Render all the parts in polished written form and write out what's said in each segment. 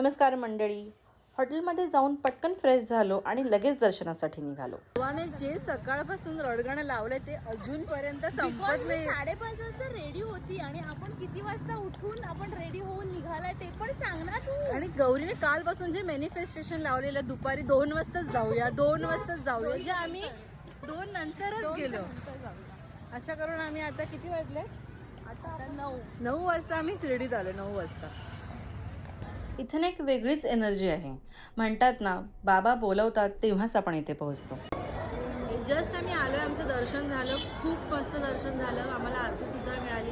नमस्कार मंडळी. हॉटेलमध्ये जाऊन पटकन फ्रेश झालो आणि लगेच दर्शनासाठी निघालो. देवाने जे सकाळपासून रडगाणं लावलंय ते अजूनपर्यंत संपत नाही. 5:30 वाजता रेडी होती आणि आपण किती वाजता उठून आपण रेडी होऊन निघालाय ते पण सांग ना तू. आणि गौरीने कालपासून जे मॅनिफेस्टेशन लावलेलं दुपारी 2 वाजताच जाऊया 2 वाजताच जाऊया, जे आम्ही 2 नंतरच गेलो. अशा करून आम्ही आता किती वाजले? आता 9 वाजता आम्ही शिर्डीत आलो. 9 वाजता. इथं एक वेगळीच एनर्जी आहे. म्हणतात ना, बाबा बोलवतात तेव्हाच आपण इथे पोहोचतो. जस्ट आम्ही आलो, आमचं दर्शन झालं. खूप मस्त दर्शन झालं. आम्हाला आरती सुद्धा मिळाली.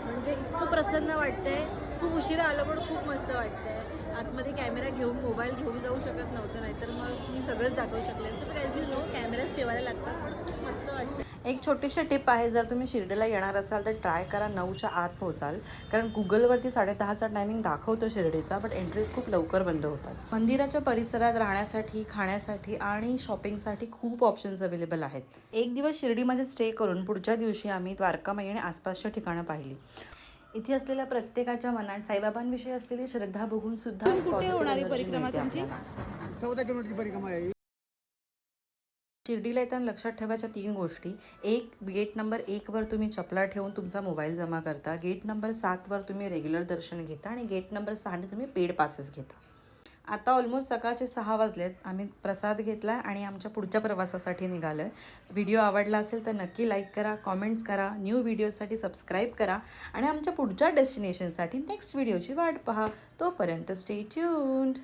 म्हणजे इतकं प्रसन्न वाटतंय. खूप उशिरा आलो पण खूप मस्त वाटतंय. आतमध्ये कॅमेरा घेऊन मोबाईल घेऊन जाऊ शकत नव्हतं, नाहीतर मग मी सगळंच दाखवू शकले असते. पण ॲज यू नो कॅमेराच ठेवायला लागतात. पण खूप मस्त वाटतं. एक छोटीशी टिप आहे, जर तुम्ही शिर्डीला येणार असाल तर ट्राय करा 9च्या आत पोहोचाल. कारण गुगलवरती 10:30चा टायमिंग दाखवतो शिर्डीचा, बट एंट्रीज खूप लवकर बंद होतात. मंदिराच्या परिसरात राहण्यासाठी, खाण्यासाठी आणि शॉपिंगसाठी खूप ऑप्शन्स अवेलेबल आहेत. एक दिवस शिर्डीमध्ये स्टे करून पुढच्या दिवशी आम्ही द्वारकामाई आणि आसपासच्या ठिकाणं पाहिली. इथे असलेल्या प्रत्येकाच्या मनात साईबाबांविषयी असलेली श्रद्धा बघून सुद्धा कुठे होणारी परिक्रमा तुमची? 14 किलोमीटरची परिक्रमा आहे. शिर्डीला येताना लक्षात ठेवायच्या 3 गोष्टी. एक, गेट नंबर 1वर तुम्ही चपला ठेवून तुमचा मोबाईल जमा करता. गेट नंबर 7वर तुम्ही रेग्युलर दर्शन घेता आणि गेट नंबर 6ने तुम्ही पेड पासेस घेता. आता ऑलमोस्ट सकाळचे 6 वाजलेत. आम्ही प्रसाद घेतला आणि आमच्या पुढच्या प्रवासासाठी निघालो आहे. व्हिडिओ आवडला असेल तर नक्की लाईक करा, कॉमेंट्स करा, न्यू व्हिडिओसाठी सबस्क्राईब करा आणि आमच्या पुढच्या डेस्टिनेशनसाठी नेक्स्ट व्हिडिओची वाट पहा. तोपर्यंत स्टे ट्यून्ड.